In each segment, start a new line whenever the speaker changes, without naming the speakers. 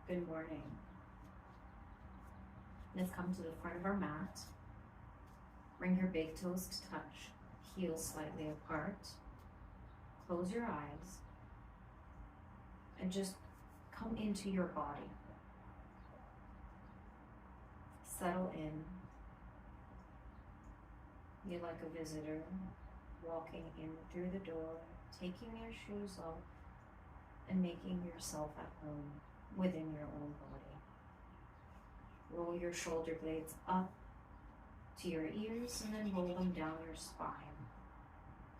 Good morning. Let's come to the front of our mat. Bring your big toes to touch, heels slightly apart. Close your eyes and just come into your body. Settle in. You're like a visitor walking in through the door, taking your shoes off and making yourself at home within your own body. Roll your shoulder blades up to your ears and then roll them down your spine.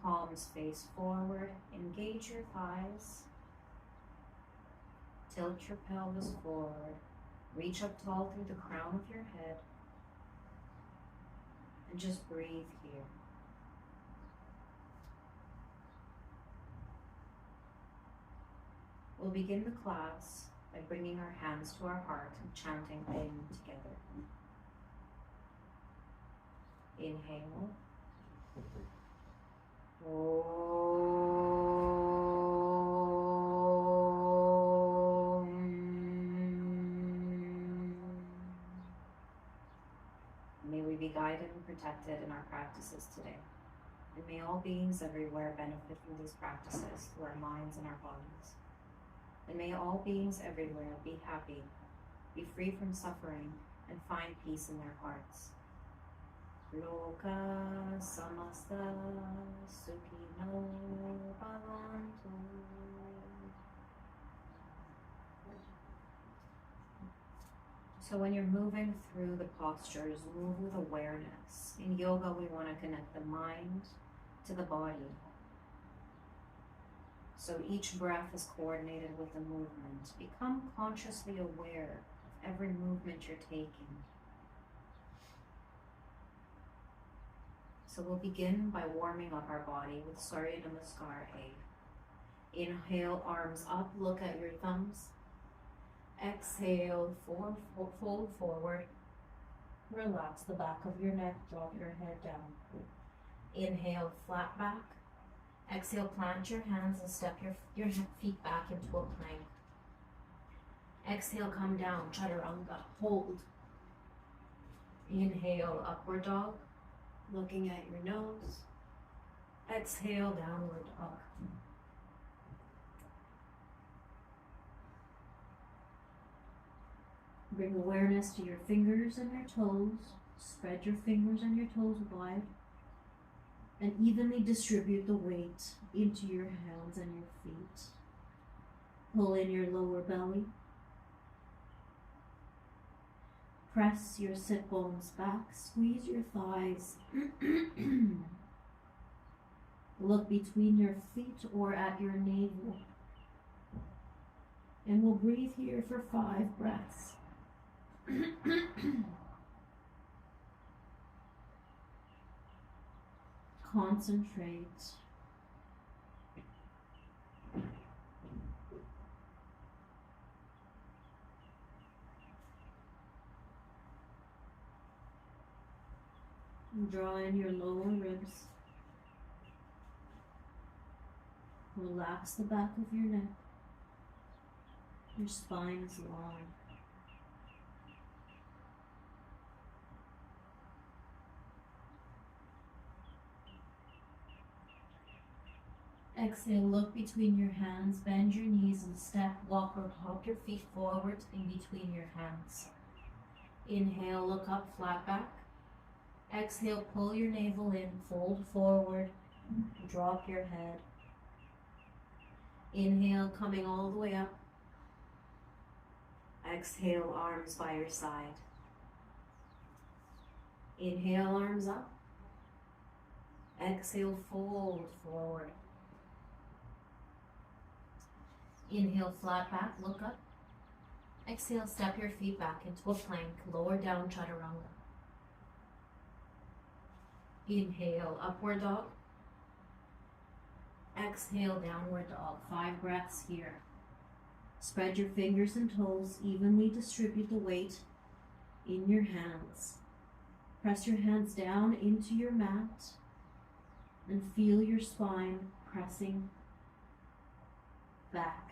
Palms face forward, engage your thighs. Tilt your pelvis forward. Reach up tall through the crown of your head. And just breathe here. We'll begin the class by bringing our hands to our heart and chanting Om together. Inhale. May we be guided and protected in our practices today. And may all beings everywhere benefit from these practices through our minds and our bodies. And may all beings everywhere be happy, be free from suffering, and find peace in their hearts. Loka samasta sukhino bhavantu. So when you're moving through the postures, move with awareness. In yoga, we want to connect the mind to the body. So each breath is coordinated with the movement. Become consciously aware of every movement you're taking. So we'll begin by warming up our body with Surya Namaskar A. Inhale, arms up, look at your thumbs. Exhale, fold forward. Relax the back of your neck, drop your head down. Inhale, flat back. Exhale, plant your hands and step your feet back into a plank. Exhale, come down, chaturanga, hold. Inhale, upward dog, looking at your nose. Exhale, downward dog. Bring awareness to your fingers and your toes. Spread your fingers and your toes wide. And evenly distribute the weight into your hands and your feet. Pull in your lower belly. Press your sit bones back. Squeeze your thighs. Look between your feet or at your navel. And we'll breathe here for 5 breaths. Concentrate. Draw in your lower ribs. Relax the back of your neck. Your spine is long. Exhale, look between your hands, bend your knees and step, walk or hop your feet forward in between your hands. Inhale, look up, flat back. Exhale, pull your navel in, fold forward, drop your head. Inhale, coming all the way up. Exhale, arms by your side. Inhale, arms up. Exhale, fold forward. Inhale, flat back, look up. Exhale, step your feet back into a plank, lower down, chaturanga. Inhale, upward dog. Exhale, downward dog. 5 breaths here. Spread your fingers and toes, evenly distribute the weight in your hands. Press your hands down into your mat and feel your spine pressing back.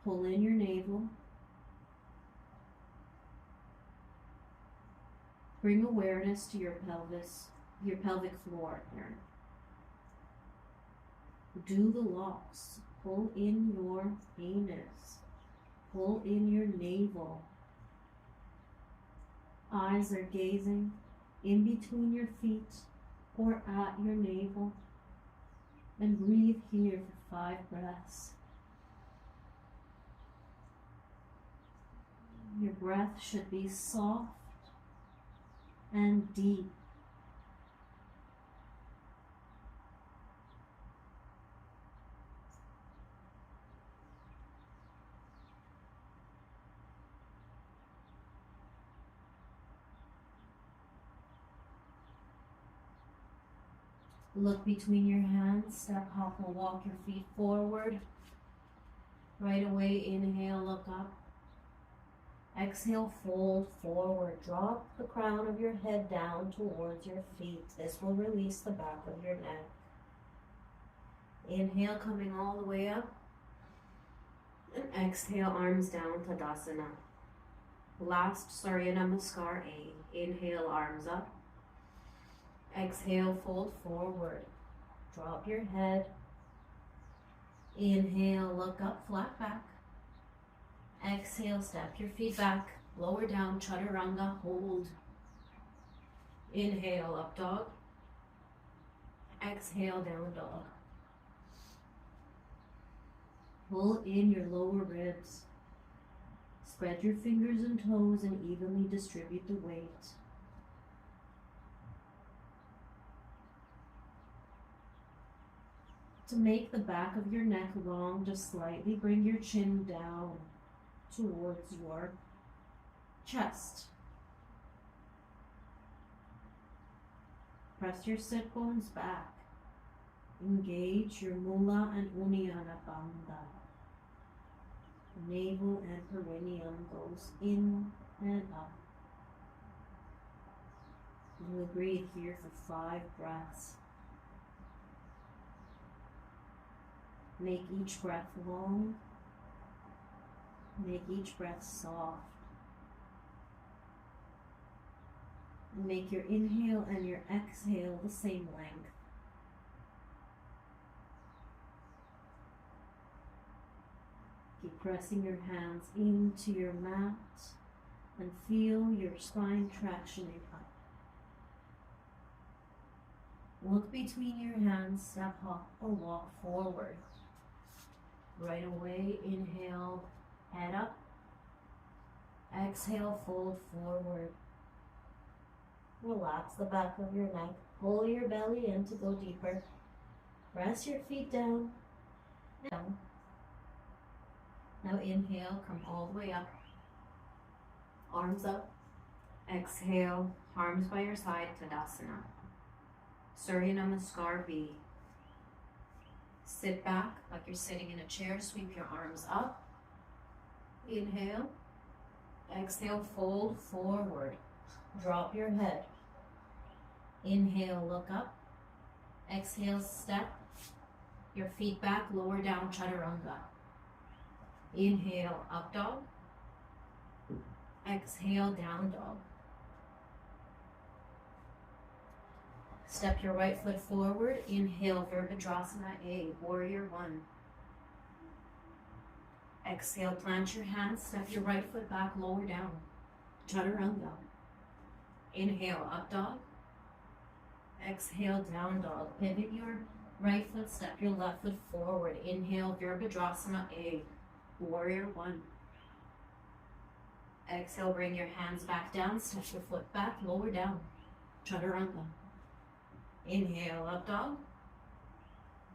Pull in your navel. Bring awareness to your pelvis, your pelvic floor here. Do the locks. Pull in your anus. Pull in your navel. Eyes are gazing in between your feet or at your navel. And breathe here for 5 breaths. Your breath should be soft and deep. Look between your hands, step, hop, or walk your feet forward. Right away, inhale, look up. Exhale, fold forward. Drop the crown of your head down towards your feet. This will release the back of your neck. Inhale, coming all the way up. And exhale, arms down, Tadasana. Last Surya Namaskar A. Inhale, arms up. Exhale, fold forward. Drop your head. Inhale, look up, flat back. Exhale, step your feet back. Lower down, Chaturanga, hold. Inhale, up dog. Exhale, down dog. Pull in your lower ribs. Spread your fingers and toes and evenly distribute the weight. To make the back of your neck long, just slightly bring your chin down towards your chest. Press your sit bones back. Engage your Mula and Uddiyana Bandha. Navel and perineum goes in and up. You will breathe here for 5 breaths. Make each breath long. Make each breath soft. And make your inhale and your exhale the same length. Keep pressing your hands into your mat and feel your spine tractioning up. Look between your hands, step, hop, or walk forward. Right away, inhale, head up. Exhale, fold forward. Relax the back of your neck. Pull your belly in to go deeper. Press your feet down. Down. Now inhale, come all the way up. Arms up. Exhale, arms by your side, Tadasana. Surya Namaskar B. Sit back like you're sitting in a chair. Sweep your arms up. Inhale. Exhale, fold forward. Drop your head. Inhale, look up. Exhale, step your feet back, lower down, Chaturanga. Inhale, up dog. Exhale, down dog. Step your right foot forward. Inhale, Virabhadrasana A, Warrior 1. Exhale, plant your hands. Step your right foot back, lower down, Chaturanga. Inhale, up dog. Exhale, down dog. Pivot your right foot, step your left foot forward. Inhale, Virabhadrasana A, Warrior 1. Exhale, bring your hands back down, step your foot back, lower down, Chaturanga. Inhale, up dog.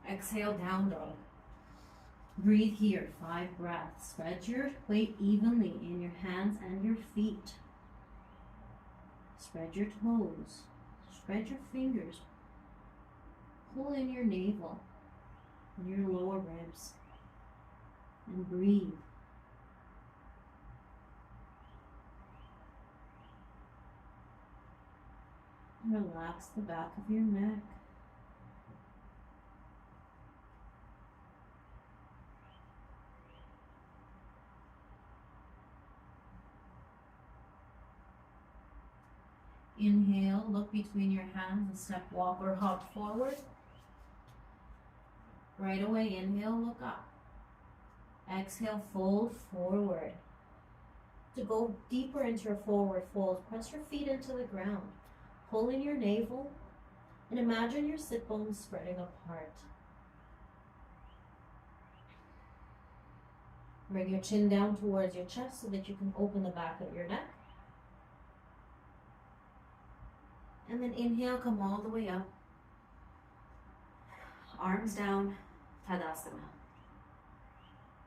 Exhale, down dog. Breathe here, 5 breaths. Spread your weight evenly in your hands and your feet. Spread your toes. Spread your fingers. Pull in your navel and your lower ribs. And breathe. Relax the back of your neck. Inhale, look between your hands and step, walk or hop forward. Right away, inhale, look up. Exhale, fold forward. To go deeper into your forward fold, press your feet into the ground. Pull in your navel and imagine your sit bones spreading apart. Bring your chin down towards your chest so that you can open the back of your neck. And then inhale, come all the way up. Arms down, Tadasana.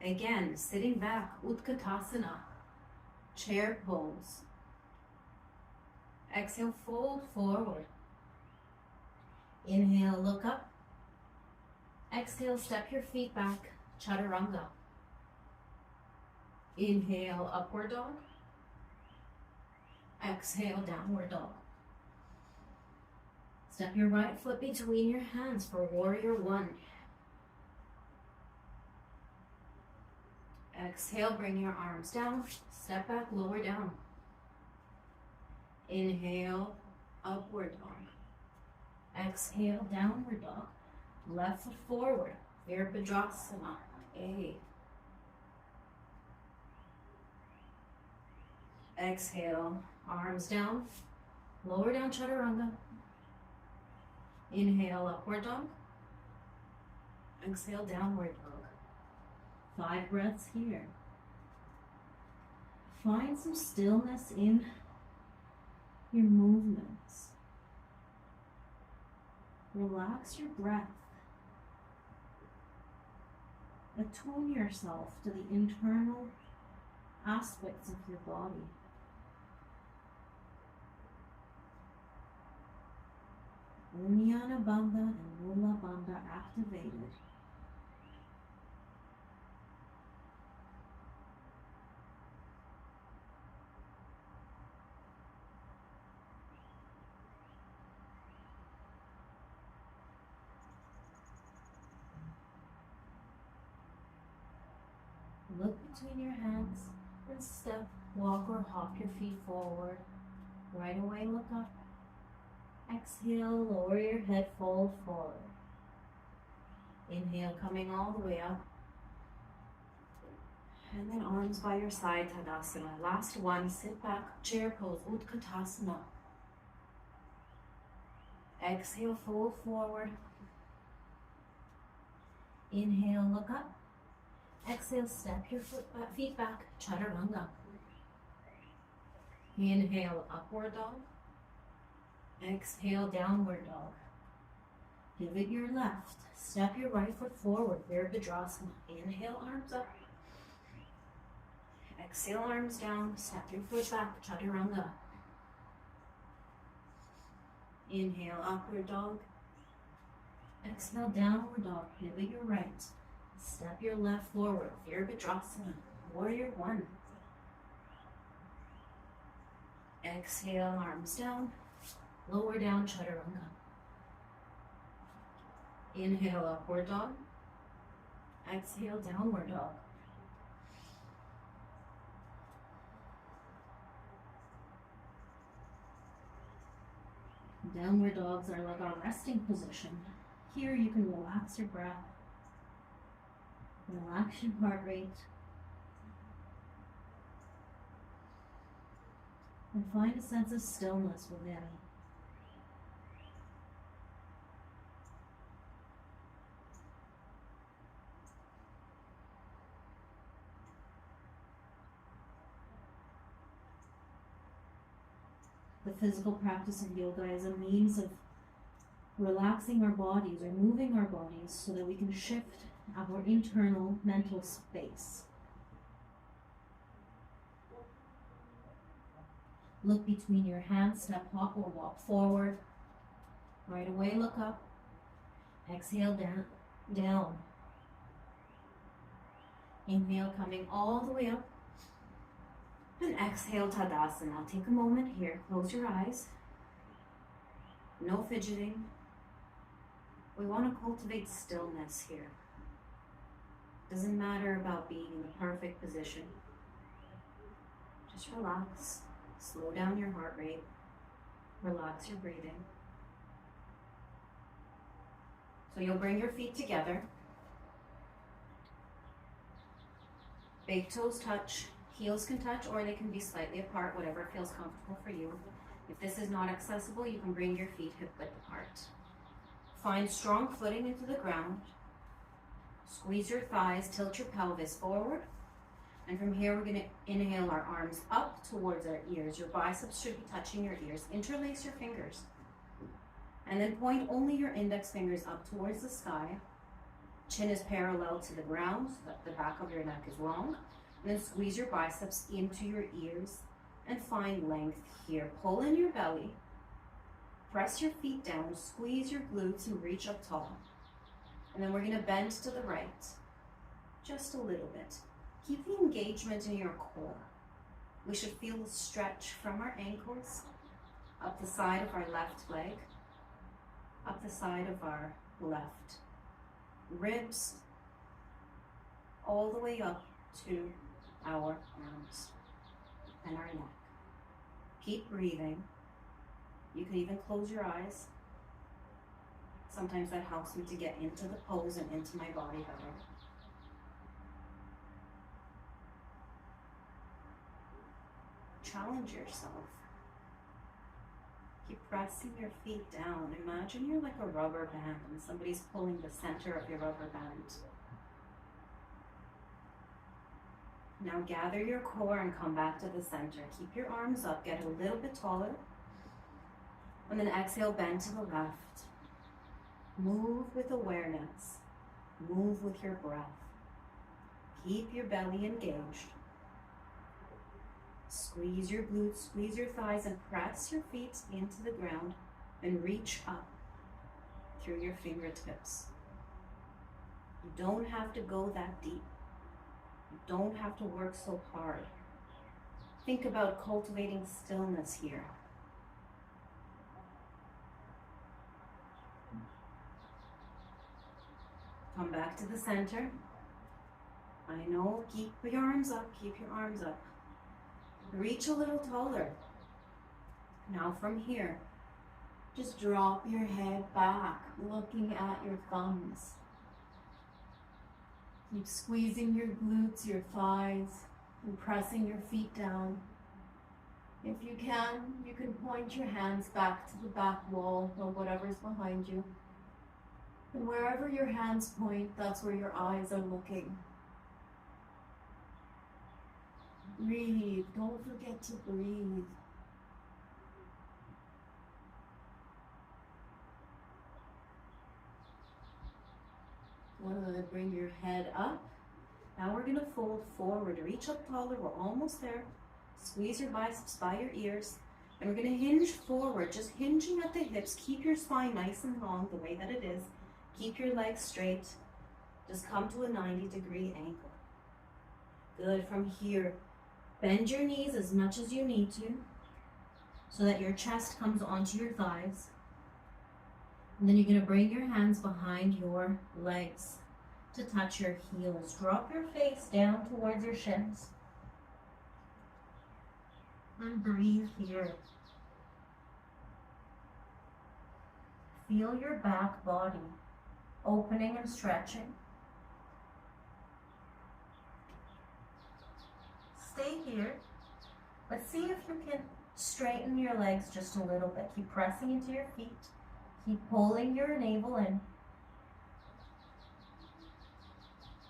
Again, sitting back, Utkatasana, chair pose. Exhale, fold forward. Inhale, look up. Exhale, step your feet back, Chaturanga. Inhale, upward dog. Exhale, downward dog. Step your right foot between your hands for warrior one. Exhale, bring your arms down. Step back, lower down. Inhale, upward dog. Exhale, downward dog. Left foot forward, Virabhadrasana, A. Exhale, arms down, lower down, Chaturanga. Inhale, upward dog. Exhale, downward dog. 5 breaths here. Find some stillness in your movements. Relax your breath. Attune yourself to the internal aspects of your body. Uddiyana Bandha and Mula Bandha activated. Look between your hands and step, walk or hop your feet forward. Right away, look up. Exhale, lower your head, fold forward. Inhale, coming all the way up. And then arms by your side, Tadasana. Last one, sit back, chair pose, Utkatasana. Exhale, fold forward. Inhale, look up. Exhale, step your feet back, Chaturanga. Inhale, upward dog. Exhale, downward dog. Pivot your left. Step your right foot forward, Virabhadrasana. Inhale, arms up. Exhale, arms down. Step your foot back, Chaturanga. Inhale, upward dog. Exhale, downward dog. Pivot your right. Step your left forward, Virabhadrasana. Warrior one. Exhale, arms down. Lower down, Chaturanga. Inhale, upward dog. Exhale, downward dog. Downward dogs are like our resting position. Here you can relax your breath. Relax your heart rate. And find a sense of stillness within. The physical practice of yoga is a means of relaxing our bodies or moving our bodies so that we can shift our internal mental space. Look between your hands, step, hop, or walk forward. Right away, look up. Exhale, down. Inhale, coming all the way up. And exhale, Tadasana. Take a moment here. Close your eyes. No fidgeting. We want to cultivate stillness here. Doesn't matter about being in the perfect position. Just relax. Slow down your heart rate.
Relax your breathing. So you'll bring your feet together. Big toes touch, heels can touch, or they can be slightly apart, whatever feels comfortable for you. If this is not accessible, you can bring your feet hip width apart. Find strong footing into the ground. Squeeze your thighs, tilt your pelvis forward. And from here, we're gonna inhale our arms up towards our ears. Your biceps should be touching your ears. Interlace your fingers. And then point only your index fingers up towards the sky. Chin is parallel to the ground, so that the back of your neck is long. And then squeeze your biceps into your ears and find length here. Pull in your belly. Press your feet down, squeeze your glutes and reach up tall. And then we're gonna bend to the right, just a little bit. Keep the engagement in your core. We should feel the stretch from our ankles, up the side of our left leg, up the side of our left ribs, all the way up to our arms and our neck. Keep breathing. You can even close your eyes. Sometimes that helps me to get into the pose and into my body better. Challenge yourself. Keep pressing your feet down. Imagine you're like a rubber band and somebody's pulling the center of your rubber band. Now gather your core and come back to the center. Keep your arms up, get a little bit taller. And then exhale, bend to the left. Move with awareness. Move with your breath. Keep your belly engaged. Squeeze your glutes, squeeze your thighs, and press your feet into the ground and reach up through your fingertips. You don't have to go that deep. You don't have to work so hard. Think about cultivating stillness here. Come back to the center. I know, keep your arms up, keep your arms up. Reach a little taller. Now from here, just drop your head back, looking at your thumbs. Keep squeezing your glutes, your thighs, and pressing your feet down. If you can point your hands back to the back wall or whatever's behind you. And wherever your hands point, that's where your eyes are looking. Breathe. Don't forget to breathe. Bring your head up. Now we're going to fold forward. Reach up taller. We're almost there. Squeeze your biceps by your ears. And we're going to hinge forward, just hinging at the hips. Keep your spine nice and long the way that it is. Keep your legs straight. Just come to a 90-degree angle. Good. From here, bend your knees as much as you need to so that your chest comes onto your thighs. And then you're going to bring your hands behind your legs to touch your heels. Drop your face down towards your shins. And breathe here. Feel your back body opening and stretching. Stay here, but see if you can straighten your legs just a little bit. Keep pressing into your feet. Keep pulling your navel in.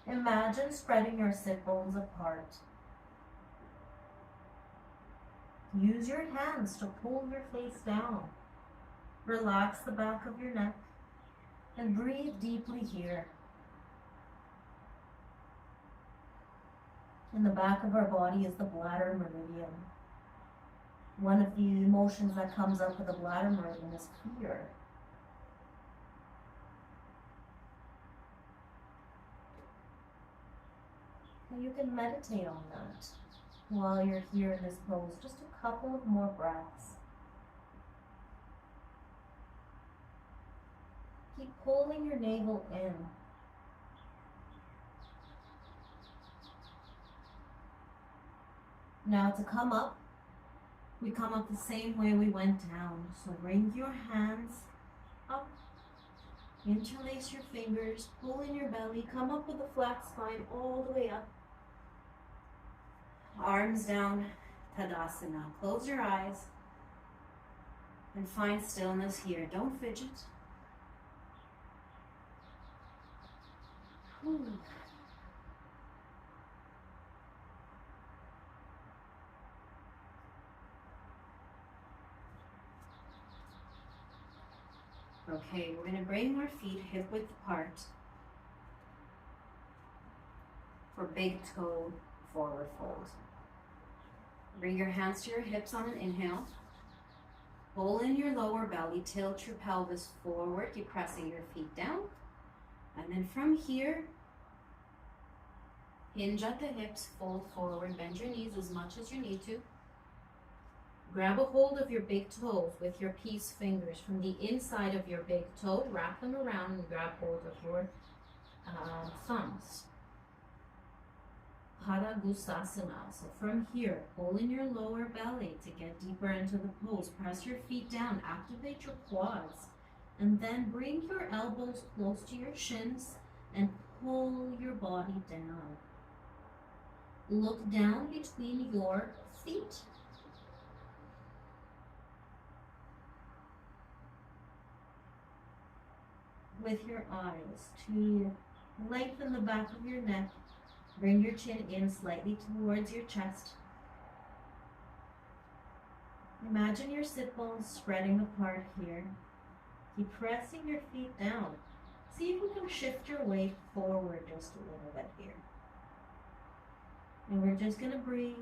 Imagine spreading your sit bones apart. Use your hands to pull your face down. Relax the back of your neck and breathe deeply here. In the back of our body is the bladder meridian. One of the emotions that comes up with the bladder meridian is fear. And you can meditate on that while you're here in this pose. Just a couple of more breaths. Keep pulling your navel in. Now to come up,
We come up the same way we went down. So bring your hands up, interlace your fingers, pull in your belly, come up with a flat spine all the way up. Arms down, Tadasana. Close your eyes and find stillness here. Don't fidget. Whew. Okay, we're going to bring our feet hip width apart for big toe forward fold. Bring your hands to your hips on an inhale. Pull in your lower belly, tilt your pelvis forward, keep pressing your feet down. And then from here, hinge at the hips, fold forward, bend your knees as much as you need to. Grab a hold of your big toes with your peace fingers from the inside of your big toe. Wrap them around and grab hold of your thumbs. Padagustasana. So from here, pull in your lower belly to get deeper into the pose. Press your feet down, activate your quads, and then bring your elbows close to your shins and pull your body down. Look down between your feet. With your eyes to lengthen the back of your neck. Bring your chin in slightly towards your chest. Imagine your sit bones spreading apart here. Keep pressing your feet down. See if you can shift your weight forward just a little bit here. And we're just going to breathe.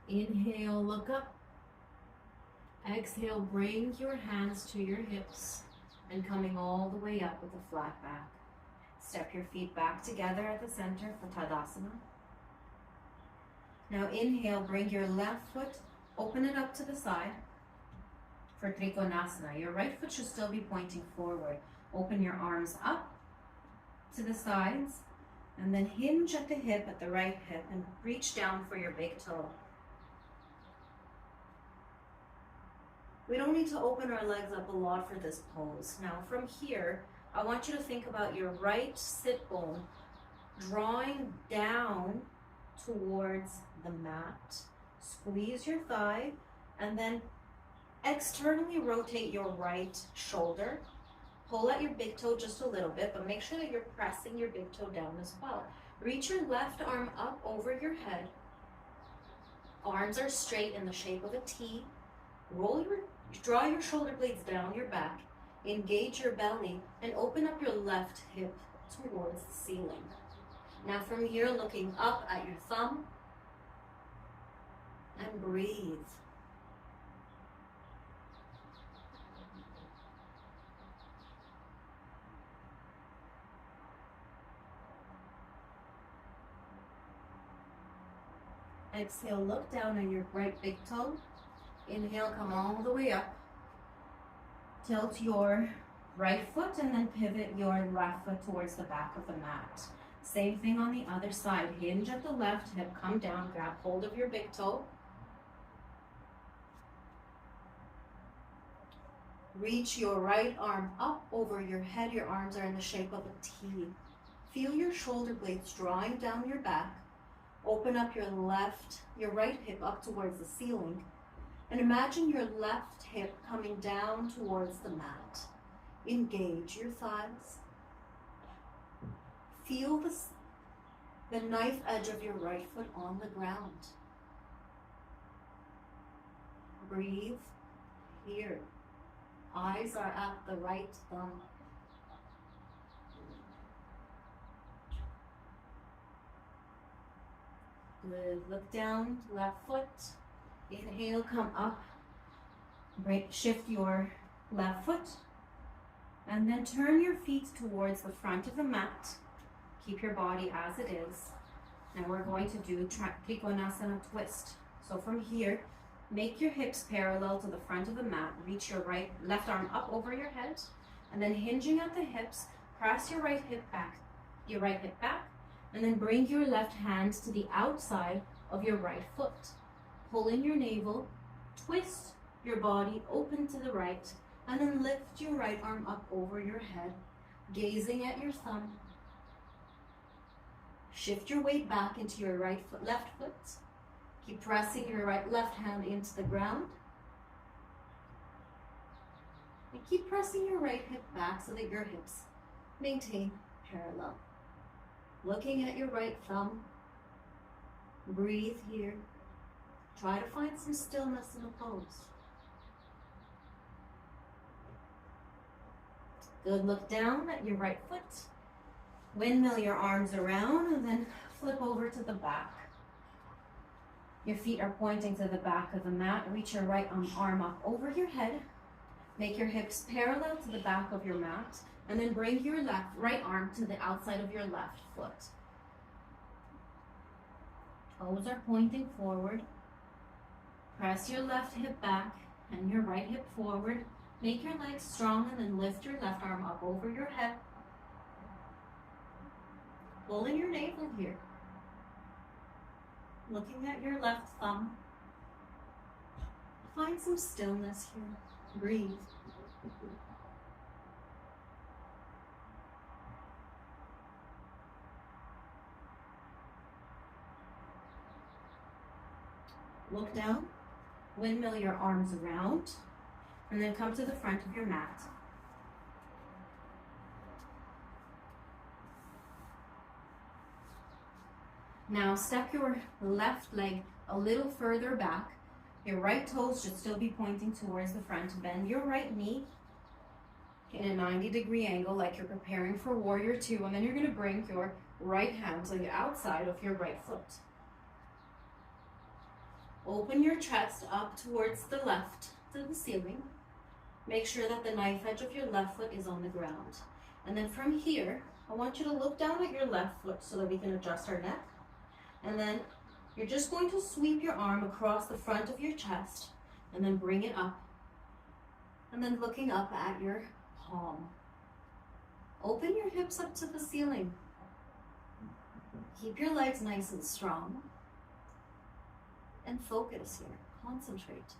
Inhale, look up. Exhale, bring your hands to your hips and coming all the way up with a flat back. Step your feet back together at the center for Tadasana. Now inhale, bring your left foot, open it up to the side for Trikonasana. Your right foot should still be pointing forward. Open your arms up to the sides and then hinge at the hip, at the right hip, and reach down for your big toe. We don't need to open our legs up a lot for this pose. Now from here, I want you to think about your right sit bone drawing down towards the mat. Squeeze your thigh and then externally rotate your right shoulder. Pull at your big toe just a little bit, but make sure that you're pressing your big toe down as well. Reach your left arm up over your head. Arms are straight in the shape of a T. Draw your shoulder blades down your back, engage your belly, and open up your left hip towards the ceiling. Now from here, looking up at your thumb, and breathe. Exhale, look down on your right big toe. Inhale, come all the way up. Tilt your right foot and then pivot your left foot towards the back of the mat. Same thing on the other side. Hinge at the left hip, come down, grab hold of your big toe. Reach your right arm up over your head. Your arms are in the shape of a T. Feel your shoulder blades drawing down your back. Open up your right hip up towards the ceiling. And imagine your left hip coming down towards the mat. Engage your thighs. Feel the knife edge of your right foot on the ground. Breathe here. Eyes are at the right thumb. Good. Look down, left foot. Inhale, come up. Shift your left foot. And then turn your feet towards the front of the mat. Keep your body as it is. And we're going to do Trikonasana twist. So from here, make your hips parallel to the front of the mat. Reach your left arm up over your head. And then hinging at the hips, Press your right hip back, and then bring your left hand to the outside of your right foot. Pull in your navel, twist your body open to the right, and then lift your right arm up over your head, gazing at your thumb. Shift your weight back into your left foot. Keep pressing your left hand into the ground. And keep pressing your right hip back so that your hips maintain parallel. Looking at your right thumb. Breathe here. Try to find some stillness in the pose. Good, look down at your right foot. Windmill your arms around and then flip over to the back. Your feet are pointing to the back of the mat. Reach your right arm up over your head. Make your hips parallel to the back of your mat, and then bring your right arm to the outside of your left foot. Toes are pointing forward. Press your left hip back and your right hip forward. Make your legs strong and then lift your left arm up over your head. Pull in your navel here. Looking at your left thumb. Find some stillness here. Breathe. Look down. Windmill your arms around. And then come to the front of your mat. Now step your left leg a little further back. Your right toes should still be pointing towards the front. Bend your right knee in a 90-degree angle like you're preparing for warrior two. And then you're going to bring your right hand to the outside of your right foot. Open your chest up towards the left to the ceiling. Make sure that the knife edge of your left foot is on the ground. And then from here, I want you to look down at your left foot so that we can adjust our neck. And then you're just going to sweep your arm across the front of your chest and then bring it up. And then looking up at your palm. Open your hips up to the ceiling. Keep your legs nice and strong. And focus here. Concentrate.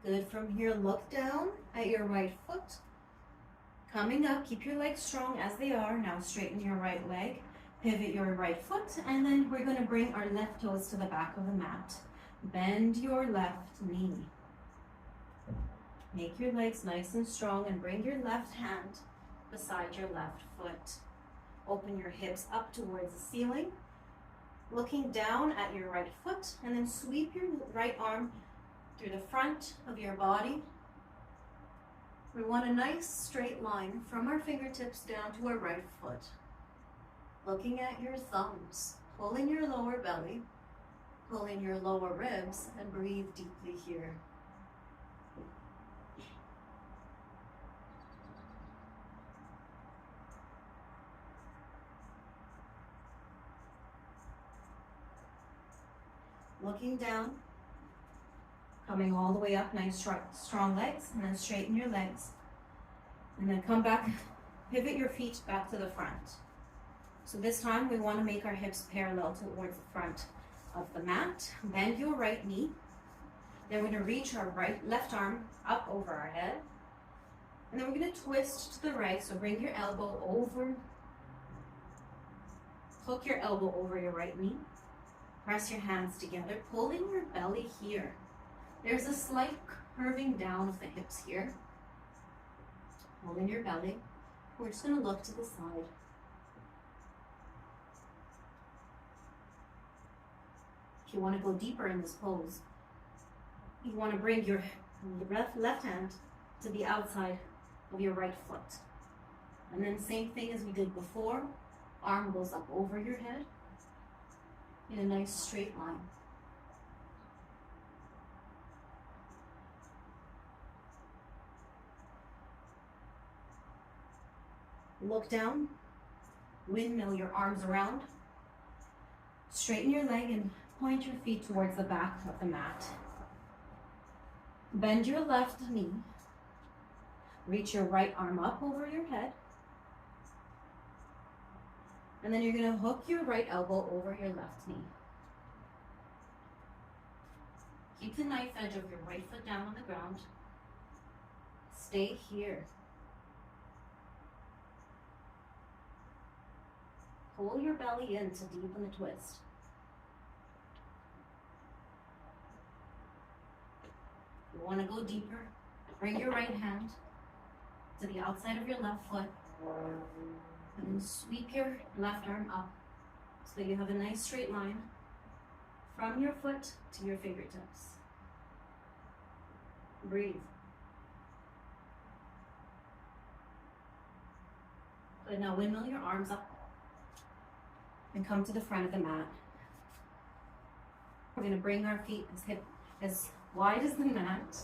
Good. From here, look down at your right foot. Coming up, keep your legs strong as they are. Now straighten your right leg, pivot your right foot, and then we're going to bring our left toes to the back of the mat. Bend your left knee. Make your legs nice and strong and bring your left hand beside your left foot. Open your hips up towards the ceiling, looking down at your right foot, and then sweep your right arm through the front of your body. We want a nice straight line from our fingertips down to our right foot. Looking at your thumbs, pull in your lower belly, pull in your lower ribs, and breathe deeply here. Looking down, coming all the way up, nice strong legs, and then straighten your legs. And then come back, pivot your feet back to the front. So this time we want to make our hips parallel towards the front of the mat. Bend your right knee. Then we're going to reach our left arm up over our head. And then we're going to twist to the right. So bring your elbow over, hook your elbow over your right knee. Press your hands together, pull in your belly here. There's a slight curving down of the hips here. Pull in your belly. We're just going to look to the side. If you want to go deeper in this pose, you want to bring your left hand to the outside of your right foot. And then same thing as we did before. Arm goes up over your head in a nice straight line. Look down, windmill your arms around, straighten your leg and point your feet towards the back of the mat.
Bend your left knee. Reach your right arm up over your head. And then you're going to hook your right elbow over your left knee. Keep the knife edge of your right foot down on the ground. Stay here. Pull your belly in to deepen the twist. You want to go deeper. Bring your right hand to the outside of your left foot. And then sweep your left arm up so that you have a nice straight line from your foot to your fingertips. Breathe. Good, now windmill your arms up and come to the front of the mat. We're going to bring our feet as wide as the mat.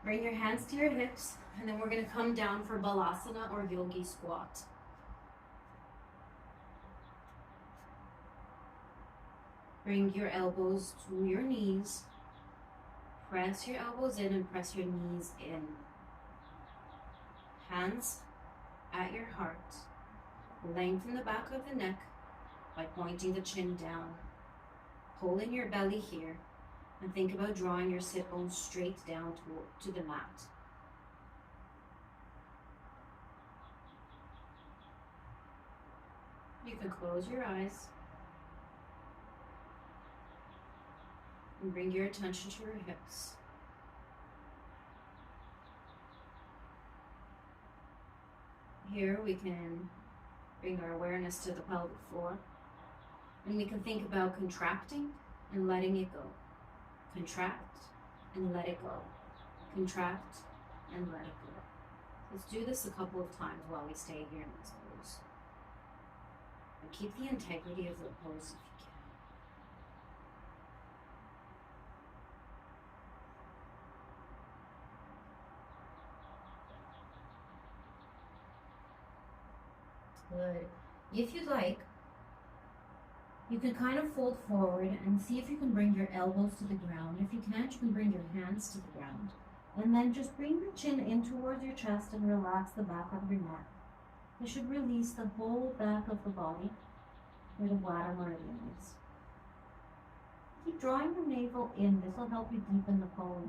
Bring your hands to your hips, and then we're going to come down for Balasana or Yogi squat. Bring your elbows to your knees. Press your elbows in and press your knees in. Hands at your heart. Lengthen the back of the neck by pointing the chin down. Pull in your belly here and think about drawing your sit bones straight down to the mat. You can close your eyes and bring your attention to your hips. Here we can bring our awareness to the pelvic floor, and we can think about contracting and letting it go. Contract and let it go. Contract and let it go. Let's do this a couple of times while we stay here in this pose. And keep the integrity of the pose if you can. Good. If you'd like, you can kind of fold forward and see if you can bring your elbows to the ground. If you can't, you can bring your hands to the ground. And then just bring your chin in towards your chest and relax the back of your neck. This should release the whole back of the body where the bladder meridian is. Keep drawing your navel in. This will help you deepen the pose.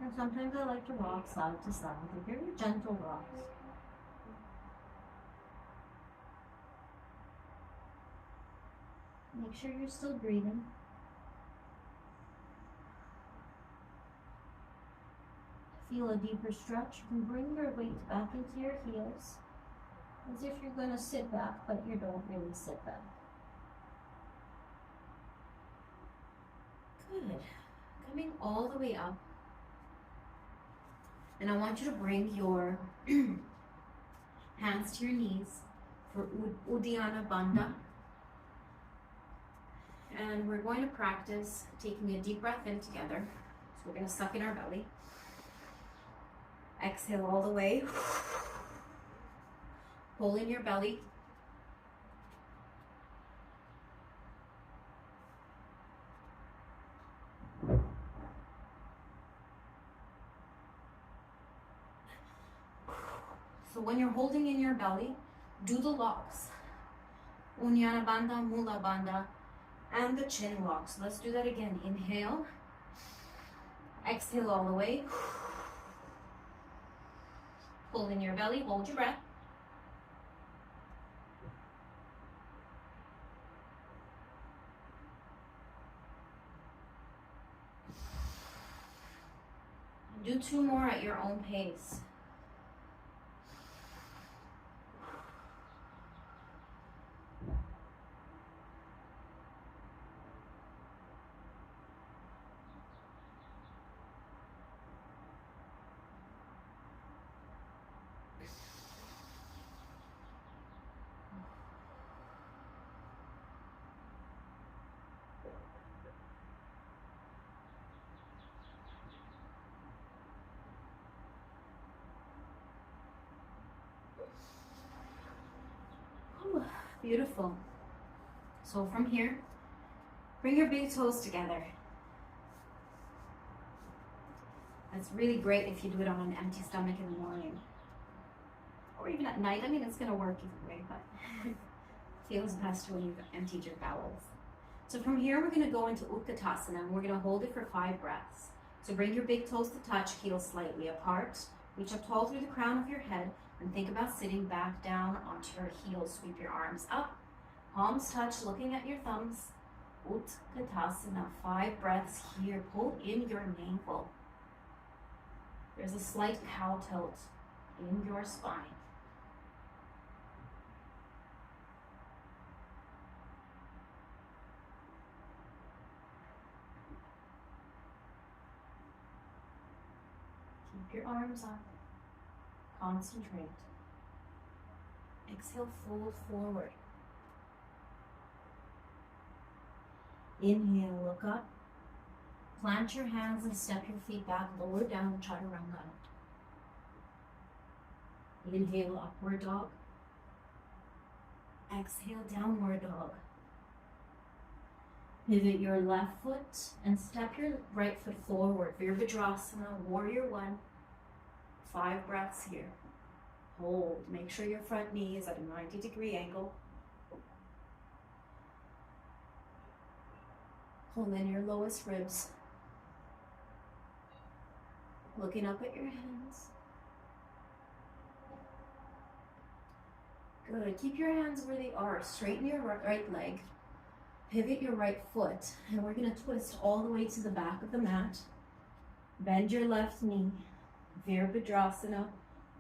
And sometimes I like to rock side to side. They're very gentle rocks. Make sure you're still breathing. Feel a deeper stretch. You can bring your weight back into your heels as if you're going to sit back, but you don't really sit back. Good. Coming all the way up. And I want you to bring your hands to your knees for Uddiyana Bandha. And we're going to practice taking a deep breath in together. So we're going to suck in our belly. Exhale all the way. Pull in your belly. So when you're holding in your belly, do the locks. Uddiyana Bandha, Mula Bandha, and the chin lock. So let's do that again. Inhale. Exhale all the way. Pull in your belly. Hold your breath. Do 2 more at your own pace. Beautiful. So from here, bring your big toes together. It's really great if you do it on an empty stomach in the morning. Or even at night. I mean, it's going to work either way, but feels best when you've emptied your bowels. So from here, we're going to go into Utkatasana, and we're going to hold it for 5 breaths. So bring your big toes to touch, heels slightly apart. Reach up tall through the crown of your head, and think about sitting back down onto your heels. Sweep your arms up, palms touch, looking at your thumbs. Utkatasana, 5 breaths here. Pull in your navel. There's a slight cow tilt in your spine. Keep your arms up. Concentrate. Exhale, fold forward. Inhale, look up. Plant your hands and step your feet back, lower down, chaturanga. Inhale, upward dog. Exhale, downward dog. Pivot your left foot and step your right foot forward. Virabhadrasana, warrior 1. 5 breaths here. Hold. Make sure your front knee is at a 90-degree angle. Pull in your lowest ribs. Looking up at your hands. Good. Keep your hands where they are. Straighten your right leg. Pivot your right foot. And we're going to twist all the way to the back of the mat. Bend your left knee. Virabhadrasana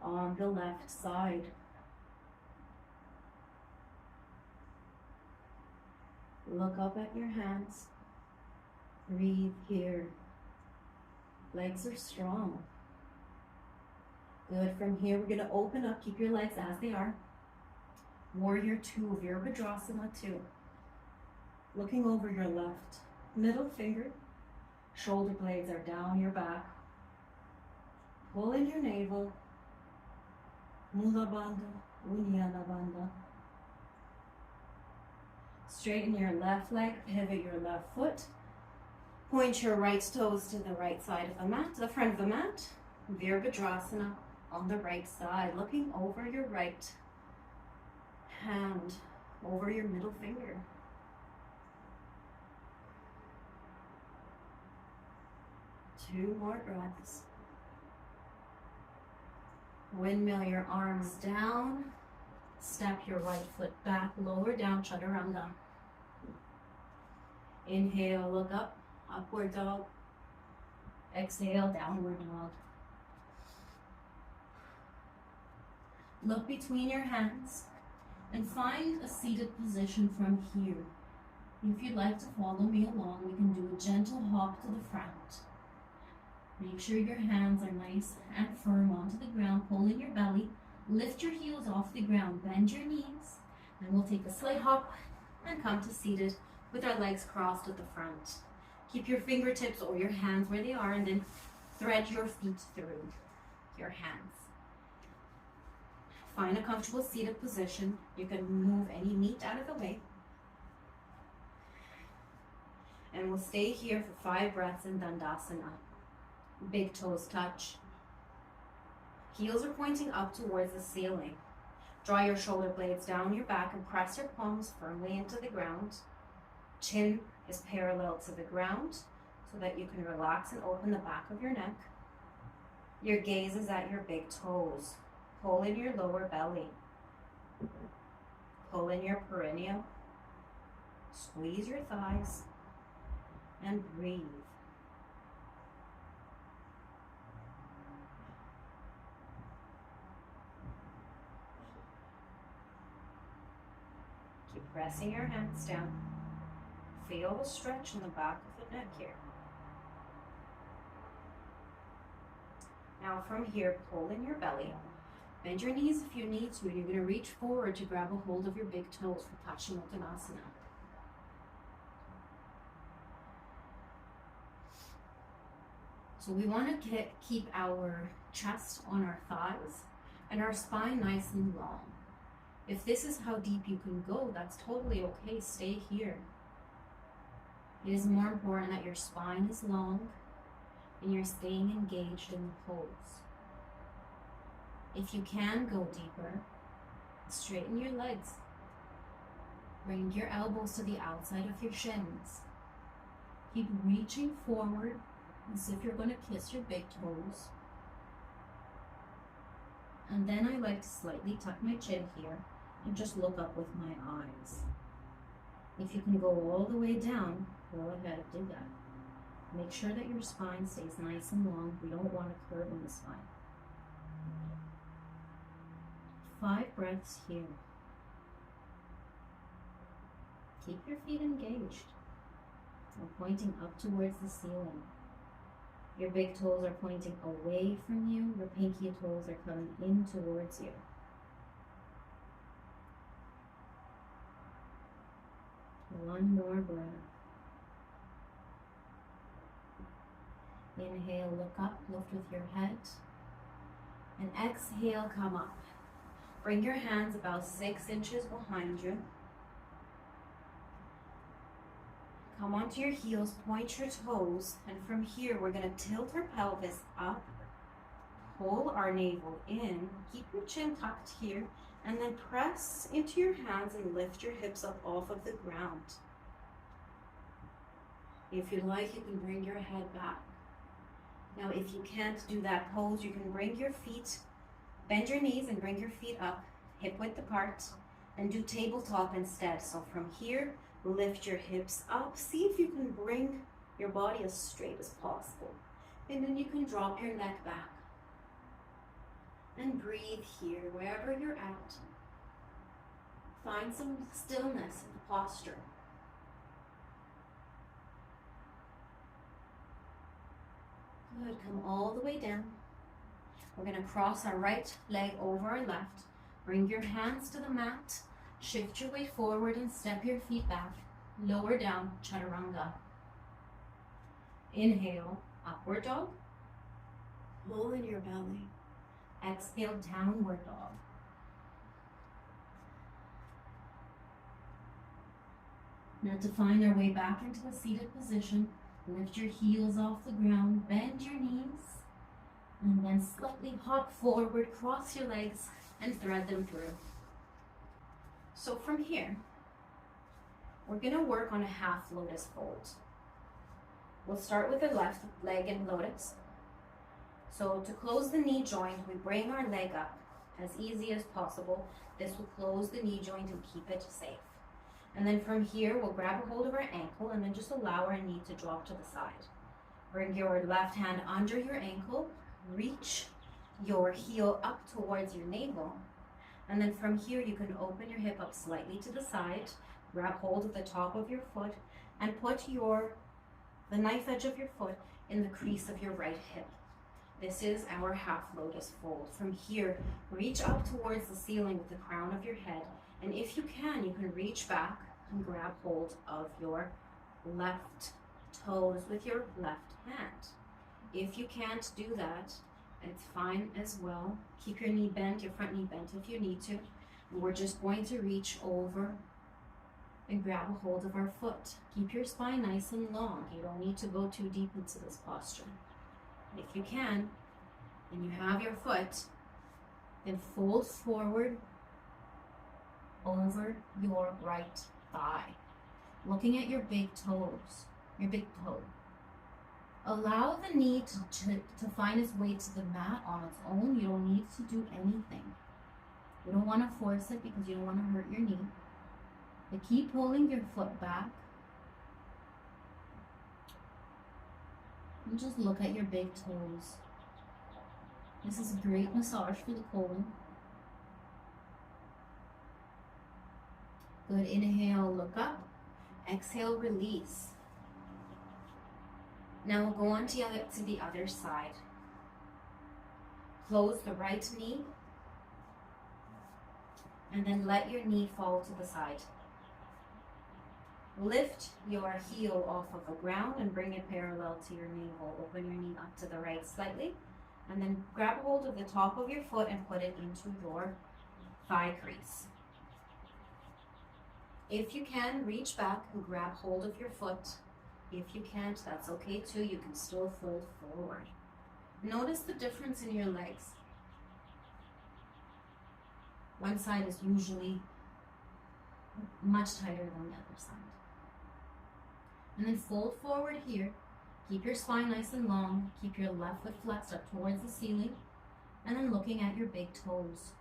on the left side. Look up at your hands. Breathe here. Legs are strong. Good. From here, we're going to open up. Keep your legs as they are. Warrior 2, Virabhadrasana 2. Looking over your left middle finger. Shoulder blades are down your back. Pull in your navel. Mula Bandha, Uddiyana Bandha. Straighten your left leg, pivot your left foot. Point your right toes to the right side of the mat, the front of the mat. Virabhadrasana on the right side, looking over your right hand, over your middle finger. Two more breaths. Windmill your arms down. Step your right foot back, lower down, chaturanga. Inhale, look up, upward dog. Exhale, downward dog. Look between your hands and find a seated position from here. If you'd like to follow me along, we can do a gentle hop to the front. Make sure your hands are nice and firm onto the ground. Pull in your belly. Lift your heels off the ground. Bend your knees. And we'll take a slight hop and come to seated with our legs crossed at the front. Keep your fingertips or your hands where they are, and then thread your feet through your hands. Find a comfortable seated position. You can move any meat out of the way. And we'll stay here for 5 breaths in Dandasana. Big toes touch. Heels are pointing up towards the ceiling. Draw your shoulder blades down your back and press your palms firmly into the ground. Chin is parallel to the ground so that you can relax and open the back of your neck. Your gaze is at your big toes. Pull in your lower belly. Pull in your perineum. Squeeze your thighs and breathe. Keep pressing your hands down. Feel the stretch in the back of the neck here. Now from here, pull in your belly. Bend your knees if you need to. You're going to reach forward to grab a hold of your big toes for Paschimottanasana. So we want to keep our chest on our thighs and our spine nice and long. If this is how deep you can go, that's totally okay. Stay here. It is more important that your spine is long
and you're staying engaged in the pose. If you can go deeper, straighten your legs. Bring your elbows to the outside of your shins. Keep reaching forward as if you're going to kiss your big toes. And then I like to slightly tuck my chin here and just look up with my eyes. If you can go all the way down, go ahead and do that. Make sure that your spine stays nice and long. We don't want a curve in the spine. 5 breaths here. Keep your feet engaged. We're pointing up towards the ceiling. Your big toes are pointing away from you. Your pinky toes are coming in towards you. One more breath. Inhale, look up, lift with your head. And exhale, come up. Bring your hands about 6 inches behind you. Come onto your heels, point your toes, and from here we're going to tilt our pelvis up, pull our navel in, keep your chin tucked here, and then press into your hands and lift your hips up off of the ground. If you like, you can bring your head back. Now, if you can't do that pose, you can bring your feet, bend your knees and bring your feet up, hip width apart, and do tabletop instead. So from here, lift your hips up. See if you can bring your body as straight as possible. And then you can drop your neck back. And breathe here, wherever you're at. Find some stillness in the posture. Good, come all the way down. We're going to cross our right leg over our left. Bring your hands to the mat. Shift your weight forward and step your feet back. Lower down, chaturanga. Inhale, upward dog. Pull in your belly. Exhale, downward dog. Now to find our way back into a seated position, lift your heels off the ground, bend your knees, and then slightly hop forward, cross your legs, and thread them through. So from here, we're going to work on a half lotus fold. We'll start with the left leg in lotus. So to close the knee joint, we bring our leg up as easy as possible. This will close the knee joint and keep it safe. And then from here, we'll grab a hold of our ankle and then just allow our knee to drop to the side. Bring your left hand under your ankle, reach your heel up towards your navel. And then from here, you can open your hip up slightly to the side, grab hold of the top of your foot, and put the knife edge of your foot in the crease of your right hip. This is our half lotus fold. From here, reach up towards the ceiling with the crown of your head. And if you can reach back and grab hold of your left toes with your left hand. If you can't do that, it's fine as well. Keep your knee bent, your front knee bent if you need to. And we're just going to reach over and grab a hold of our foot. Keep your spine nice and long. You don't need to go too deep into this posture. If you can, and you have your foot, then fold forward over your right thigh, looking at your big toes, your big toe. Allow the knee to find its way to the mat on its own. You don't need to do anything. You don't want to force it because you don't want to hurt your knee. But keep pulling your foot back. And just look at your big toes. This is a great massage for the colon. Good, inhale, look up. Exhale, release. Now we'll go on to the other side. Close the right knee. And then let your knee fall to the side. Lift your heel off of the ground and bring it parallel to your navel. Open your knee up to the right slightly. And then grab hold of the top of your foot and put it into your thigh crease. If you can, reach back and grab hold of your foot If you can't, that's okay too. You can still fold forward. Notice the difference in your legs. One side is usually much tighter than the other side. And then fold forward here. Keep your spine nice and long. Keep your left foot flexed up towards the ceiling. And then looking at your big toes.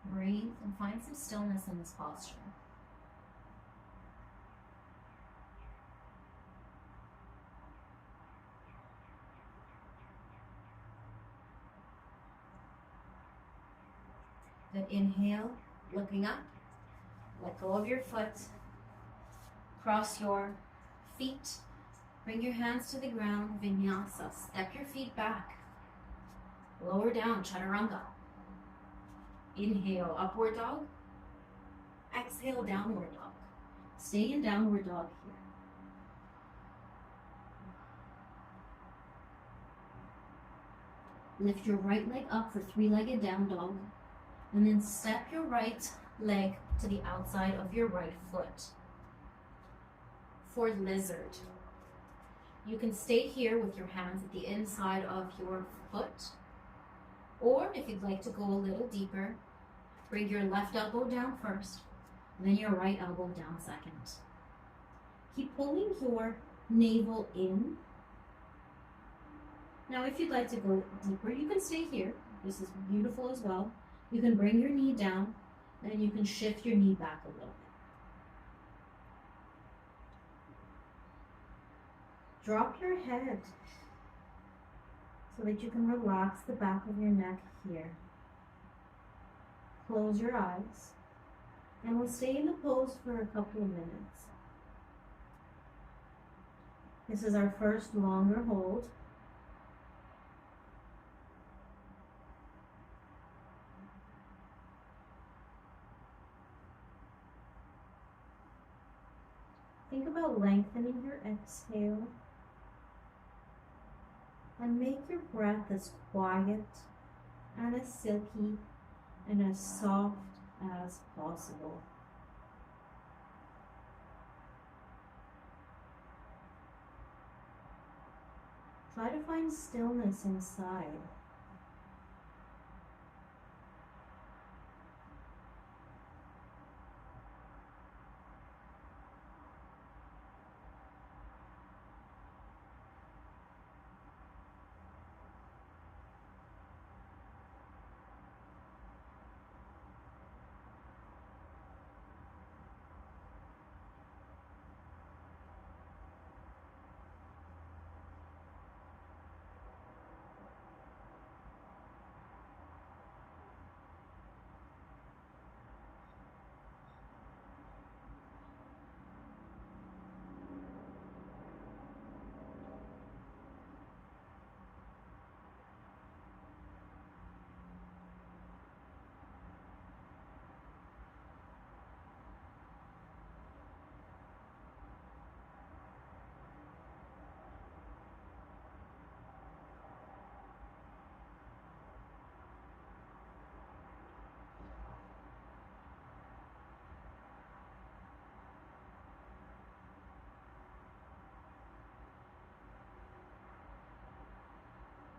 Breathe and find some stillness in this posture. Then inhale, looking up. Let go of your foot. Cross your feet. Bring your hands to the ground. Vinyasa. Step your feet back. Lower down, chaturanga. Inhale, upward dog. Exhale, downward dog. Stay in downward dog here. Lift your right leg up for three-legged down dog. And then step your right leg to the outside of your right foot. For lizard. You can stay here with your hands at the inside of your foot. Or if you'd like to go a little deeper, bring your left elbow down first, then your right elbow down second. Keep pulling your navel in. Now if you'd like to go deeper, you can stay here. This is beautiful as well. You can bring your knee down, and you can shift your knee back a little bit. Drop your head so that you can relax the back of your neck here. Close your eyes, and we'll stay in the pose for a couple of minutes. This is our first longer hold. Think about lengthening your exhale and make your breath as quiet and as silky and as soft as possible. Try to find stillness inside.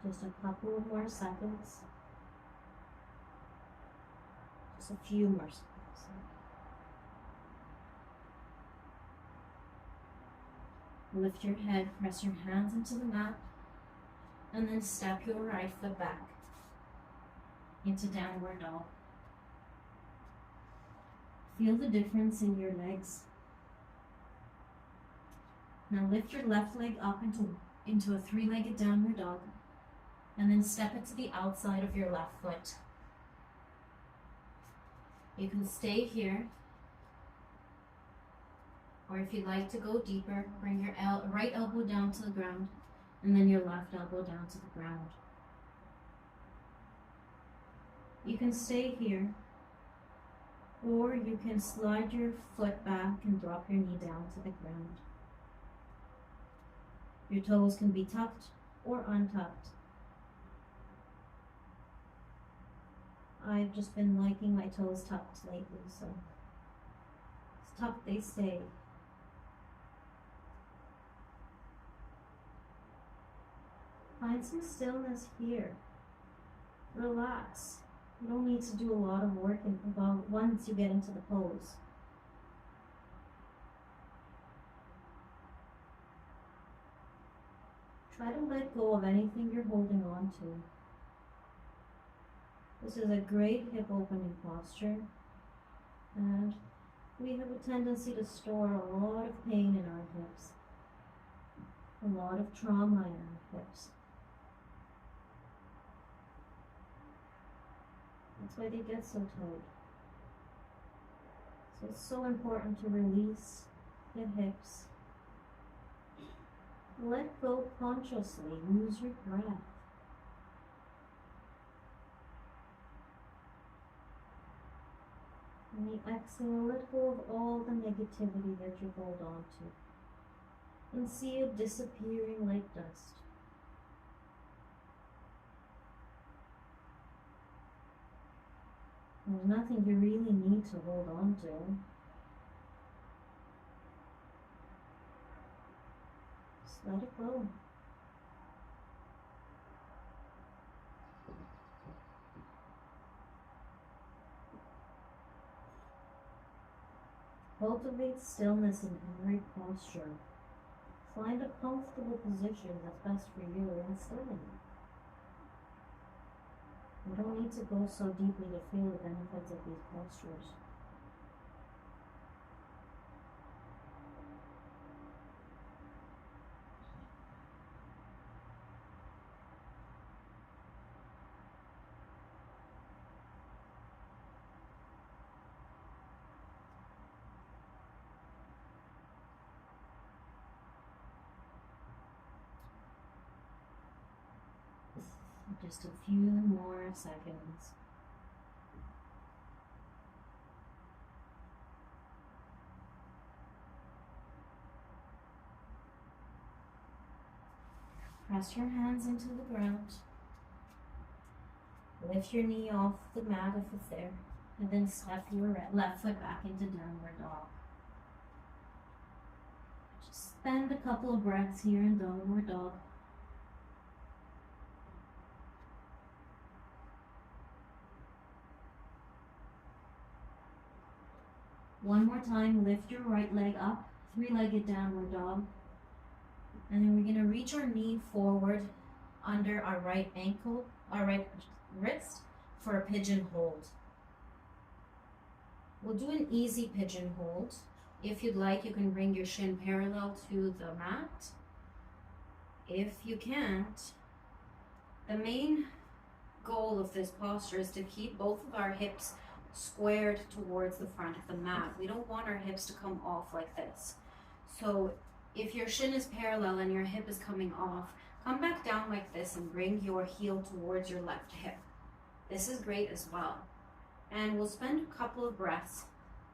Just a couple of more seconds. Just a few more seconds. Lift your head, press your hands into the mat, and then step your right foot back into downward dog. Feel the difference in your legs. Now lift your left leg up into a three-legged downward dog. And then step it to the outside of your left foot. You can stay here, or if you'd like to go deeper, bring your right elbow down to the ground, and then your left elbow down to the ground. You can stay here, or you can slide your foot back and drop your knee down to the ground. Your toes can be tucked or untucked. I've just been liking my toes tucked lately, so it's tucked, they stay. Find some stillness here. Relax. You don't need to do a lot of work once you get into the pose. Try to let go of anything you're holding on to. This is a great hip opening posture, and we have a tendency to store a lot of pain in our hips, a lot of trauma in our hips. That's why they get so tight. So it's so important to release the hips. Let go consciously. Use your breath. And the exhale, let go of all the negativity that you hold on to. And see it disappearing like dust. There's nothing you really need to hold on to. Just let it go. Cultivate stillness in every posture. Find a comfortable position that's best for you and stay in it. You don't need to go so deeply to feel the benefits of these postures. Just a few more seconds. Press your hands into the ground. Lift your knee off the mat if it's there, and then step your left foot back into downward dog. Just spend a couple of breaths here in downward dog. One more time, lift your right leg up, three-legged downward dog. And then we're gonna reach our knee forward under our right ankle, our right wrist for a pigeon hold. We'll do an easy pigeon hold. If you'd like, you can bring your shin parallel to the mat. If you can't, the main goal of this posture is to keep both of our hips squared towards the front of the mat. We don't want our hips to come off like this. So if your shin is parallel and your hip is coming off, come back down like this and bring your heel towards your left hip. This is great as well. And we'll spend a couple of breaths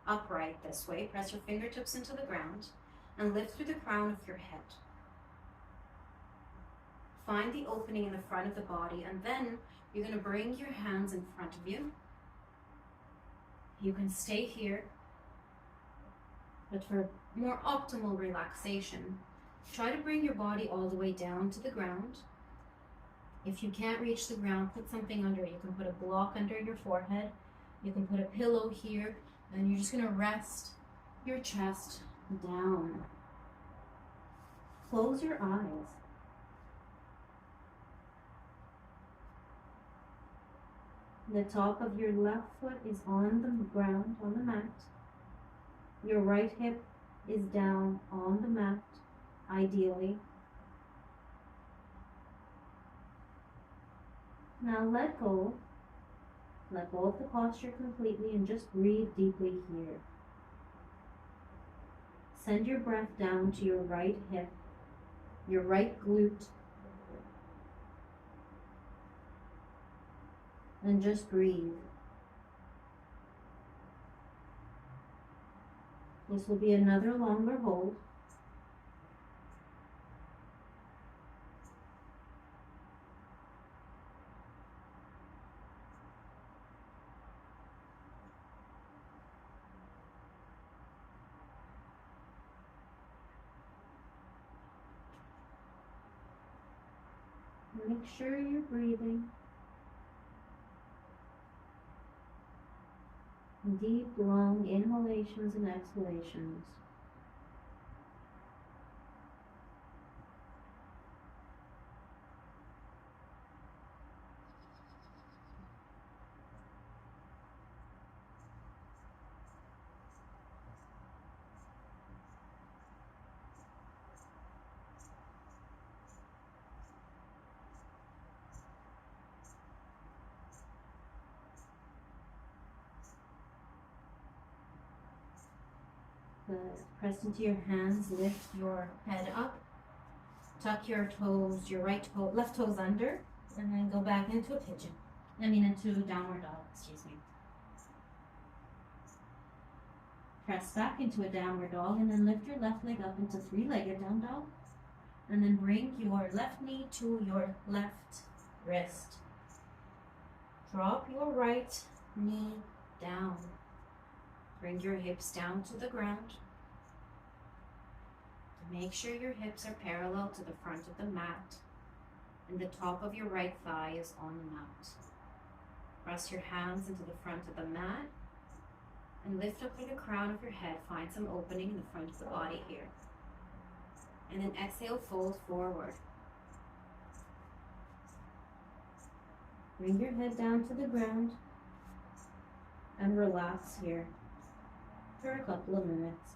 upright this way. Press your fingertips into the ground and lift through the crown of your head. Find the opening in the front of the body, and then you're going to bring your hands in front of you. You can stay here, but for more optimal relaxation, try to bring your body all the way down to the ground. If you can't reach the ground, put something under it. You can put a block under your forehead. You can put a pillow here, and you're just going to rest your chest down. Close your eyes. The top of your left foot is on the ground, on the mat. Your right hip is down on the mat, ideally. Now let go. Let go of the posture completely and just breathe deeply here. Send your breath down to your right hip, your right glute, and just breathe. This will be another longer hold. Make sure you're breathing. Deep, long inhalations and exhalations. Good. Press into your hands, lift your head up. Tuck your toes, your left toes under, and then go back into a pigeon. Into downward dog, excuse me. Press back into a downward dog, and then lift your left leg up into three-legged down dog. And then bring your left knee to your left wrist. Drop your right knee down. Bring your hips down to the ground. Make sure your hips are parallel to the front of the mat and the top of your right thigh is on the mat. Press your hands into the front of the mat and lift up through the crown of your head. Find some opening in the front of the body here. And then exhale, fold forward. Bring your head down to the ground and relax here for a couple of minutes.